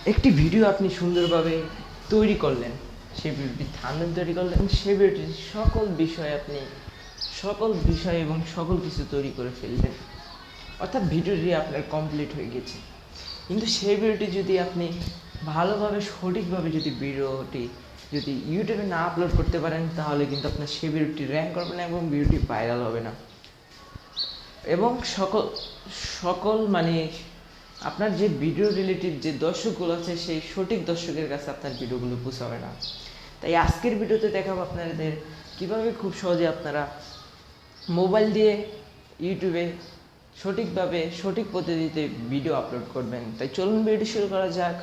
একটি ভিডিও আপনি সুন্দরভাবে তৈরি করলেন, সেই ভিডিওটি থাম্বনেল তৈরি করলেন, সেই ভিডিওটি সকল বিষয় এবং সকল কিছু তৈরি করে ফেললেন, অর্থাৎ ভিডিওটি আপনার কমপ্লিট হয়ে গেছে। কিন্তু সেই ভিডিওটি যদি আপনি ভালোভাবে সঠিকভাবে ভিডিওটি যদি ইউটিউবে না আপলোড করতে পারেন, তাহলে কিন্তু আপনার সেই ভিডিওটি র্যাঙ্ক করবে না এবং ভিডিওটি ভাইরাল হবে না। এবং সকল সকল মানে আপনার যে ভিডিও রিলেটেড যে দর্শকগুলো আছে, সেই সঠিক দর্শকের কাছে আপনার ভিডিওগুলো পৌঁছাবে না। তাই আজকের ভিডিওতে দেখাবো আপনাদের কীভাবে খুব সহজে আপনারা মোবাইল দিয়ে ইউটিউবে সঠিকভাবে সঠিক পদ্ধতিতে ভিডিও আপলোড করবেন। তাই চলুন ভিডিও শুরু করা যাক।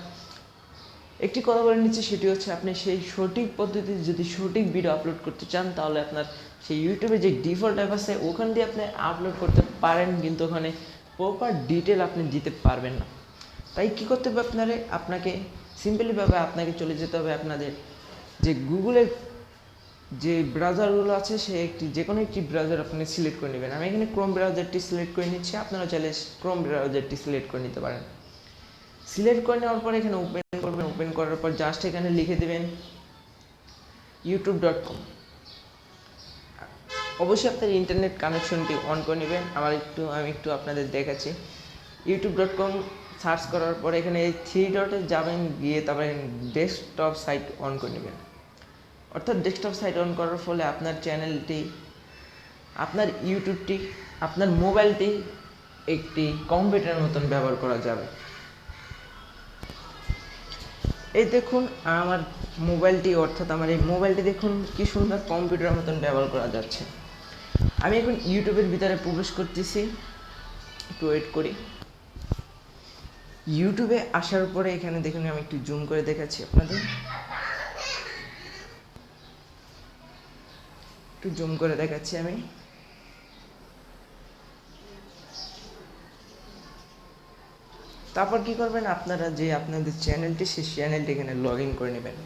একটি কথা বলে নিচ্ছি, সেটি হচ্ছে আপনি সেই সঠিক পদ্ধতিতে যদি সঠিক ভিডিও আপলোড করতে চান, তাহলে আপনার সেই ইউটিউবে যে ডিফল্ট অ্যাপ আছে ওখান দিয়ে আপনি আপলোড করতে পারেন, কিন্তু ওখানে প্রপার ডিটেল আপনি দিতে পারবেন না। তাই কী করতে হবে আপনাকে সিম্পলিভাবে আপনাকে চলে যেতে হবে আপনাদের যে গুগলের যে ব্রাউজারগুলো আছে, যে কোনো একটি ব্রাউজার আপনি সিলেক্ট করে নেবেন। আমি এখানে ক্রোম ব্রাউজারটি সিলেক্ট করে নিচ্ছি, আপনারা চাইলে ক্রোম ব্রাউজারটি সিলেক্ট করে নিতে পারেন। সিলেক্ট করে নেওয়ার পর এখানে ওপেন করবেন। ওপেন করার পর জাস্ট এখানে লিখে দেবেন youtube.com। অবশ্যই আপনার ইন্টারনেট কানেকশনটি অন করে নেবেন। আমি একটু আপনাদের দেখাচ্ছি। youtube.com সার্চ করার পরে এখানে এই 3 ডটে যাবেন, গিয়ে তারপরে ডেস্কটপ সাইট অন করে নেবেন। অর্থাৎ ডেস্কটপ সাইট অন করার ফলে আপনার চ্যানেলটি, আপনার ইউটিউবটি, আপনার মোবাইলটি একটি কম্পিউটারের মতন ব্যবহার করা যাবে। এই দেখুন আমার মোবাইলটি, অর্থাৎ আমার এই মোবাইলটি দেখুন কি সুন্দর কম্পিউটারের মতন ব্যবহার করা যাচ্ছে। আমি এখন ইউটিউবের ভিতরে প্রবেশ করতেছি, একটু ওয়েট করি। ইউটিউবে আসার পরে এখানে দেখুন, আমি একটু জুম করে দেখাচ্ছি আপনাদের, একটু জুম করে দেখাচ্ছি আমি। তারপর কি করবেন, আপনারা যে আপনাদের চ্যানেলটি, সেই চ্যানেলটি এখানে লগ ইন করে নেবেন।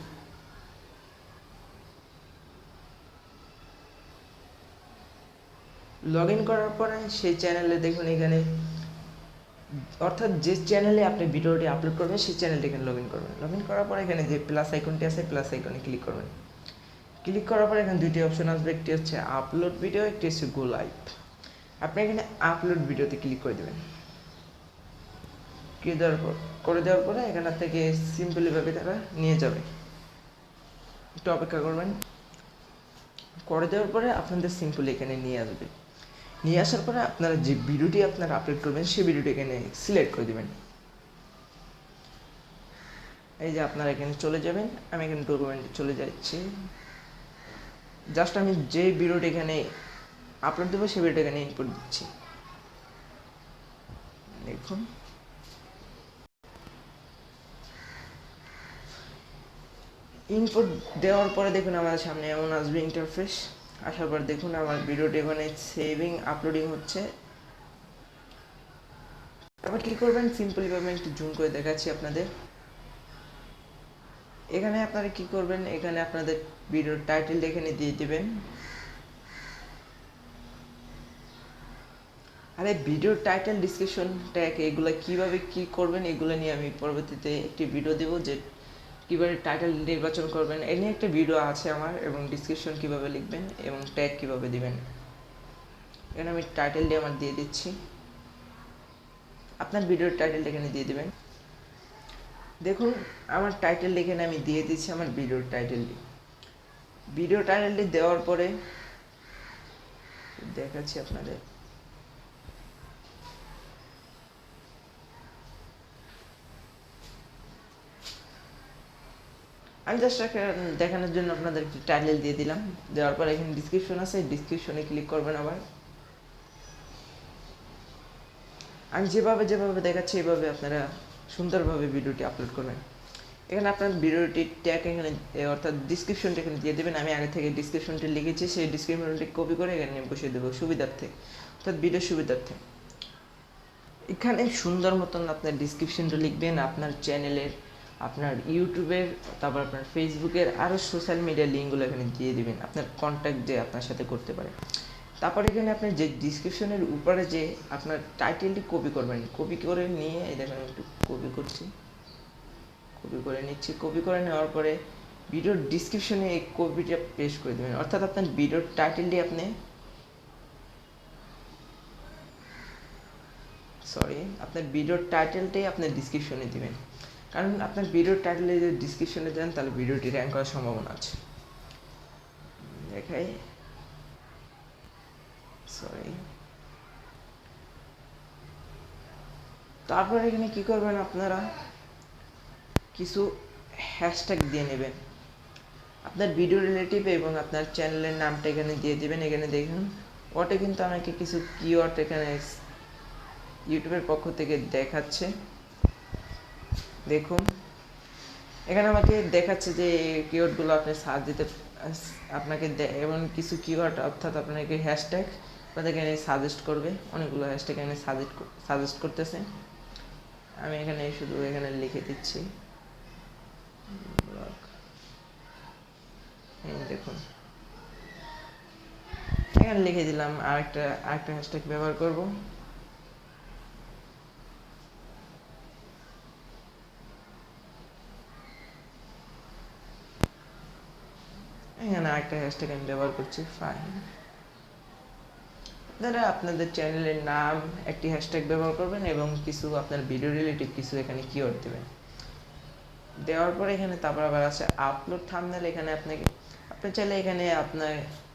লগ ইন করার পরে সেই চ্যানেলে দেখুন এখানে, অর্থাৎ যে চ্যানেলে আপনি ভিডিওটি আপলোড করবেন সেই চ্যানেলটি এখানে লগ ইন করবেন। লগ ইন করার পরে এখানে যে প্লাস আইকনটি আছে, প্লাস আইকনে ক্লিক করবেন। ক্লিক করার পরে এখানে দুইটি অপশন আসবে, একটি হচ্ছে আপলোড ভিডিও, একটি হচ্ছে গো লাইভ। আপনি এখানে আপলোড ভিডিওতে ক্লিক করে দেবেন। করে দেওয়ার পরে এখান থেকে সিম্পলিভাবে তারা নিয়ে যাবে, একটু অপেক্ষা করবেন। করে দেওয়ার পরে আপনাদের সিম্পলি এখানে নিয়ে আসবে। নিয়ে আসার পরে আপনারা যে ভিডিওটি আপনারা আপলোড করবেন সেই ভিডিওটি এখানে সিলেক্ট করে দেবেন। এই যে আপনারা এখানে চলে যাবেন, আমি এখানে ডকুমেন্টে চলে যাচ্ছি। জাস্ট আমি যে ভিডিওটি এখানে আপলোড দেবো সেই ভিডিওটি এখানে ইনপুট দিচ্ছি। দেখুন ইনপুট দেওয়ার পরে দেখুন আমার সামনে এমন আসবে ইন্টারফেস। আসার পর দেখুন আমার ভিডিওটি এখানে সেভিং আপলোডিং হচ্ছে। তারপর কী করবেন, সিম্পলিভাবে একটু জুম করে দেখাচ্ছি আপনাদের। এখানে আপনারা কি করবেন, এখানে আপনাদের ভিডিওর টাইটেল এখানে দিয়ে দিবেন। আর এই ভিডিওর টাইটেল, ডিসক্রিপশন ট্যাগ এগুলো কিভাবে কি করবেন, এগুলো নিয়ে আমি পরবর্তীতে একটি ভিডিও দেবো, যে কীভাবে টাইটেল নির্বাচন করবেন এ নিয়ে একটা ভিডিও আছে আমার, এবং ডিসক্রিপশন কিভাবে লিখবেন এবং ট্যাগ কিভাবে দিবেন। এখানে আমি টাইটেলটি আমার দিয়ে দিচ্ছি, আপনার ভিডিওর টাইটেলটা এখানে দিয়ে দিবেন। দেখুন আমার টাইটেল এখানে আমি দিয়ে দিচ্ছি, আমার ভিডিওর টাইটেলটি। ভিডিও টাইটেলটি দেওয়ার পরে দেখাচ্ছি আপনাদের। আমি জাস্ট দেখানোর জন্য আপনাদের একটি টাইটেল দিয়ে দিলাম। দেওয়ার পর এখানে ডিসক্রিপশন আছে, ডিসক্রিপশনে ক্লিক করবেন। আবার আমি যেভাবে দেখাচ্ছি এইভাবে আপনারা সুন্দরভাবে ভিডিওটি আপলোড করবেন। এখানে আপনার ভিডিওটি ট্যাগ এখানে, অর্থাৎ ডিসক্রিপশনটা এখানে দিয়ে দেবেন। আমি আগে থেকে ডিসক্রিপশনটি লিখেছি, সেই ডিসক্রিপশনটি কপি করে এখানে বসিয়ে দেবো সুবিধার্থে, অর্থাৎ ভিডিও সুবিধার্থে। এখানে সুন্দর মতন আপনার ডিসক্রিপশনটা লিখবেন, আপনার চ্যানেলের, আপনার ইউটিউবের, তারপর আপনার ফেসবুকের আরও সোশ্যাল মিডিয়ার লিঙ্কগুলো এখানে দিয়ে দেবেন, আপনার কন্ট্যাক্ট যে আপনার সাথে করতে পারে। তারপর এখানে আপনার যে ডিসক্রিপশনের উপরে যে আপনার টাইটেলটি কপি করবেন, কপি করে নিয়ে এই দেখেন একটু কপি করছি, কপি করে নিচ্ছি। কপি করে নেওয়ার পরে ভিডিওর ডিসক্রিপশনে এই কপিটা পেস্ট করে দেবেন, অর্থাৎ আপনার ভিডিওর টাইটেলটি আপনার ভিডিওর টাইটেলটাই আপনার ডিসক্রিপশনে দিবেন, কারণ আপনার ভিডিওর টাইটেলে যদি ডিসক্রিপশনে দেন তাহলে ভিডিওটি র্যাঙ্ক করার সম্ভাবনা আছে। দেখাই, তারপর এখানে কি করবেন, আপনারা কিছু হ্যাশট্যাগ দিয়ে নেবেন আপনার ভিডিও রিলেটিভ এবং আপনার চ্যানেলের নামটা এখানে দিয়ে দিবেন। এখানে দেখুন ওটা কিন্তু আমাকে কিছু কিওয়ার্ড এখানে ইউটিউবের পক্ষ থেকে দেখাচ্ছে। দেখুন এখানে আমাকে দেখাচ্ছে যে কিওয়ার্ডগুলো আপনি সার্চ দিতে আপনাকে এবং কিছু কিওয়ার্ড অর্থাৎ আপনাকে হ্যাশট্যাগ আপনাদেরকে এখানে সাজেস্ট করবে, অনেকগুলো হ্যাশট্যাগ এখানে সাজেস্ট করতেছে। আমি এখানে শুধু এখানে লিখে দিচ্ছি, দেখুন এখানে লিখে দিলাম। আরেকটা হ্যাশট্যাগ ব্যবহার করব, এখানে আরেকটা হ্যাশট্যাগ আমি ব্যবহার করছি ফাইন। আপনারা আপনাদের চ্যানেলের নাম একটি হ্যাশট্যাগ ব্যবহার করবেন এবং কিছু আপনার ভিডিও রিলেটিভ কিছু এখানে কিওয়ার্ড দেবেন। দেওয়ার পরে এখানে তারপর আবার আছে আপলোড থাম্বনেল। এখানে আপনি চাইলে এখানে আপনার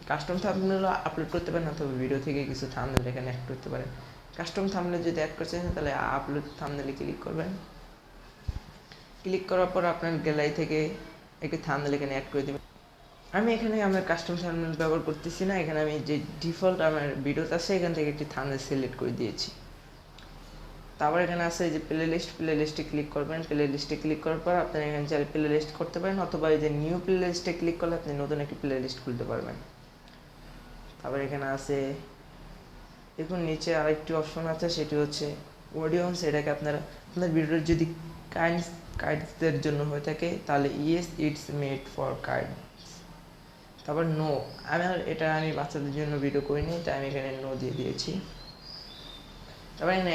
কাস্টম থাম্বনেলও আপলোড করতে পারেন, অথবা ভিডিও থেকে কিছু থাম্বনেল এখানে অ্যাড করতে পারেন। কাস্টম থাম্বনেল যদি অ্যাড করতে চান তাহলে আপলোড থাম্বনেলে ক্লিক করবেন। ক্লিক করার পর আপনার গ্যালারি থেকে একটি থাম্বনেল এখানে অ্যাড করে দেবেন। আমি এখানে আমার কাস্টম থাম্বনেল ব্যবহার করতেছি না, এখানে আমি যে ডিফল্ট আমার ভিডিওতে আছে এখান থেকে একটি থাম্বনেল সিলেক্ট করে দিয়েছি। তারপর এখানে আছে যে প্লেলিস্টে ক্লিক করবেন। প্লেলিস্টে ক্লিক করার পর আপনি এখানে চাইলে প্লেলিস্ট করতে পারেন, অথবা এই যে নিউ প্লেলিস্টে ক্লিক করলে আপনি নতুন একটি প্লেলিস্ট খুলতে পারবেন। তারপর এখানে আছে দেখুন নিচে আরেকটি অপশন আছে, সেটি হচ্ছে অডিয়েন্স। এটাকে আপনার ভিডিওর যদি কাইডসদের জন্য হয়ে থাকে তাহলে ইয়েস ইটস মেড ফর কাইডস। তারপর নো, আমি বাচ্চাদের জন্য ভিডিও করিনি তাই আমি এখানে নো দিয়ে দিয়েছি। তারপর এখানে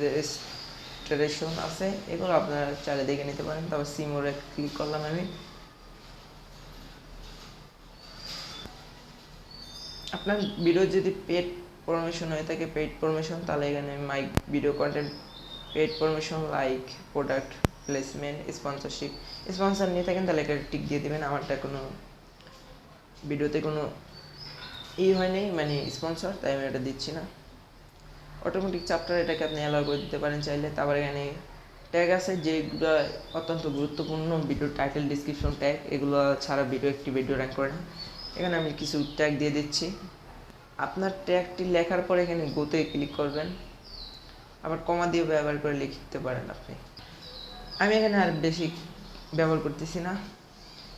রেজিস্ট্রেশন আছে, এগুলো আপনারা চাইলে দেখে নিতে পারেন। তারপর সিমোরে ক্লিক করলাম আমি। আপনার ভিডিও যদি পেড প্রমোশন হয়ে থাকে, পেড প্রমোশন, তাহলে এখানে my video content paid promotion like product placement sponsor নিয়ে থাকেন তাহলে এটা টিক দিয়ে দেবেন। আমারটা কোনো ভিডিওতে কোনো হয় নেই মানে স্পন্সর, তাই আমি এটা দিচ্ছি না। অটোমেটিক চ্যাপ্টার এটাকে আপনি অ্যালাউ করে দিতে পারেন চাইলে। তারপর এখানে ট্যাগ আছে যেগুলো অত্যন্ত গুরুত্বপূর্ণ, ভিডিও টাইটেল ডিসক্রিপশন ট্যাগ, এগুলো ছাড়া একটি ভিডিও র্যাঙ্ক করে না। এখানে আমি কিছু ট্যাগ দিয়ে দিচ্ছি। আপনার ট্যাগটি লেখার পরে এখানে গোতে ক্লিক করবেন, আবার কমা দিয়ে ব্যবহার করে লিখতে পারেন আপনি। আমি এখানে আর বেশি ব্যবহার করতেছি না।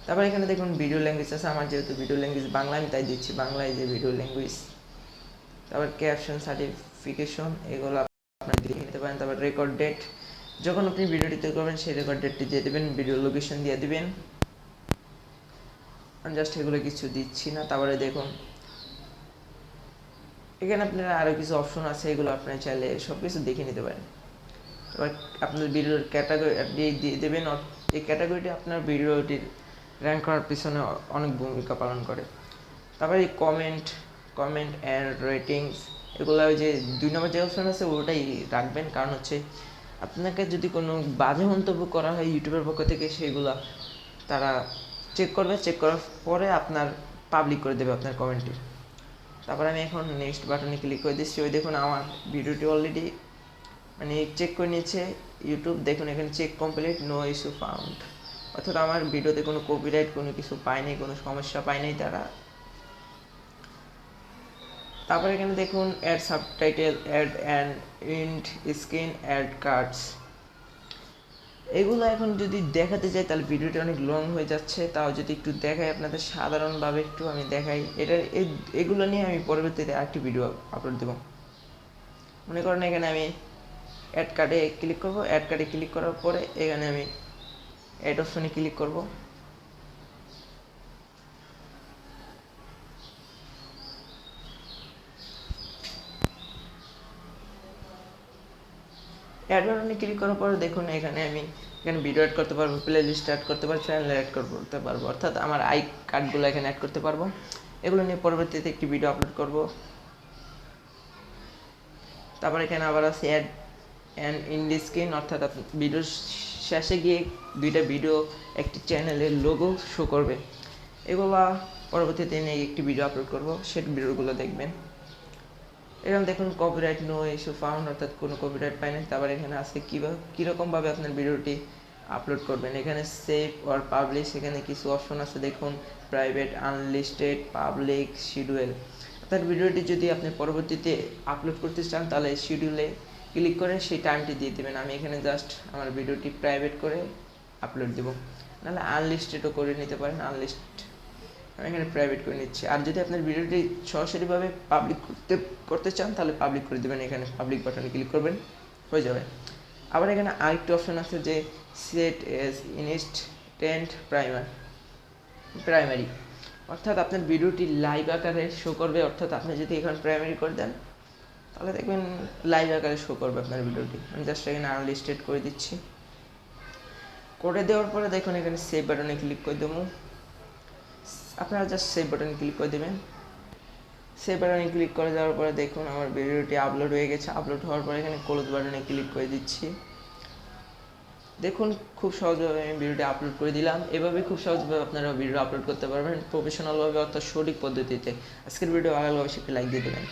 তারপর এখানে দেখুন ভিডিও ল্যাঙ্গুয়েজ আছে, আমার যেহেতু ভিডিও ল্যাঙ্গুয়েজ বাংলা আমি তাই দিচ্ছি বাংলায় যে ভিডিও ল্যাঙ্গুয়েজ। তারপর ক্যাপশন সার্টিফিকেশন এগুলো আপনার দিয়ে নিতে পারেন। তারপর রেকর্ড ডেট, যখন আপনি ভিডিওটি তৈরি করবেন সেই রেকর্ড ডেটটি দিয়ে দেবেন, ভিডিও লোকেশন দিয়ে দেবেন। আমি জাস্ট এগুলো কিছু দিচ্ছি না। তারপরে দেখুন এখানে আপনারা আরও কিছু অপশন আছে, এগুলো আপনারা চাইলে সব কিছু দেখে নিতে পারেন। এবার আপনার ভিডিওর ক্যাটাগরি দিয়ে দেবেন, এই ক্যাটাগরিটি আপনার ভিডিওটির র্যাঙ্ক করার পিছনে অনেক ভূমিকা পালন করে। তারপরে এই কমেন্ট অ্যান্ড রেটিংস, এগুলো ওই যে 2 নম্বর যে অপশন আছে ওটাই রাখবেন, কারণ হচ্ছে আপনাকে যদি কোনো বাজে মন্তব্য করা হয় ইউটিউবের পক্ষ থেকে সেগুলো তারা চেক করার পরে আপনার পাবলিক করে দেবে আপনার কমেন্টটি। তারপর আমি এখন নেক্সট বাটনে ক্লিক করে দিচ্ছি। ওই দেখুন আমার ভিডিওটি অলরেডি চেক করে নিয়েছে ইউটিউব। দেখুন এখানে check complete, no issue found, অর্থাৎ আমার ভিডিওতে কোনো কপিরাইট কোনো কিছু পায়নি, কোনো সমস্যা পায়নি তারা। তারপর এখানে দেখুন add subtitle, add and end screen, add cards, এগুলো এখন যদি দেখাতে চাই তাহলে ভিডিওটা অনেক লং হয়ে যাচ্ছে। তাও যদি একটু দেখাই আপনাদের সাধারণভাবে একটু আমি দেখাই, এগুলো নিয়ে আমি পরবর্তীতে আরেকটি ভিডিও আপলোড দেবো। মনে করেন এখানে আমি অ্যাড কার্ডে ক্লিক করব, অ্যাড কার্ডে ক্লিক করার পরে এখানে আমি অ্যাড অপশনে ক্লিক করব। অ্যাড বাটনে ক্লিক করার পরে দেখুন এখানে আমি এখানে ভিডিও অ্যাড করতে পারবো, প্লে লিস্ট অ্যাড করতে পারবো, চ্যানেল অ্যাড করতে পারবো, অর্থাৎ আমার আই কার্ডগুলো এখানে অ্যাড করতে পারবো। এগুলো নিয়ে পরবর্তীতে একটি ভিডিও আপলোড করব। তারপর এখানে আবার আছে অ্যাড অ্যান্ড ইন্ডি স্ক্রিন, অর্থাৎ ভিডিওর শেষে গিয়ে দুইটা ভিডিও একটি চ্যানেলের লোগো শো করবে। এগুলা পরবর্তীতে নিয়ে একটি ভিডিও আপলোড করব, সেই ভিডিওগুলো দেখবেন। এরকম দেখুন কপিরাইট নো ইস্যু ফাউন্ড, অর্থাৎ কোনো কপিরাইট পাইনি। তারপর এখানে আছে কীরকমভাবে আপনার ভিডিওটি আপলোড করবেন। এখানে সেভ অর পাবলিশ, এখানে কিছু অপশন আছে দেখুন, প্রাইভেট, আনলিস্টেড, পাবলিক, শিডিউল। অর্থাৎ ভিডিওটি যদি আপনি পরবর্তীতে আপলোড করতে চান তাহলে শিডিউলে ক্লিক করে সেই টাইমটি দিয়ে দেবেন। আমি এখানে জাস্ট আমার ভিডিওটি প্রাইভেট করে আপলোড দেবো, নাহলে আনলিস্টেডও করে নিতে পারেন। আমি এখানে প্রাইভেট করে নিচ্ছি। আর যদি আপনার ভিডিওটি সরাসরিভাবে পাবলিক করতে চান তাহলে পাবলিক করে দেবেন, এখানে পাবলিক বাটনে ক্লিক করবেন, হয়ে যাবে। আবার এখানে আরেকটি অপশন আছে যে সেট এজ ইনস্ট্যান্ট প্রাইমারি, অর্থাৎ আপনার ভিডিওটি লাইভ আকারে শো করবে। অর্থাৎ আপনি যদি এখানে প্রাইমারি করে দেন তাহলে দেখবেন লাইভ আকারে শো করবে আপনার ভিডিওটি। আমি জাস্ট এখানে আনলিস্টেড করে দিচ্ছি। করে দেওয়ার পরে দেখুন এখানে সেভ বাটনে ক্লিক করে দেবো। আপনারা জাস্ট সেভ বাটনে ক্লিক করে দেবেন। সেভ বাটনে ক্লিক করে দেওয়ার পরে দেখুন আমার ভিডিওটি আপলোড হয়ে গেছে। আপলোড হওয়ার পরে এখানে ক্লোজ বাটনে ক্লিক করে দিচ্ছি। দেখুন খুব সহজভাবে আমি ভিডিওটি আপলোড করে দিলাম। এভাবে খুব সহজভাবে আপনারা ভিডিও আপলোড করতে পারবেন প্রফেশনালভাবে, অর্থাৎ সঠিক পদ্ধতিতে। আজকের ভিডিও ভালো লাগলে অবশ্যই লাইক দিয়ে দেবেন।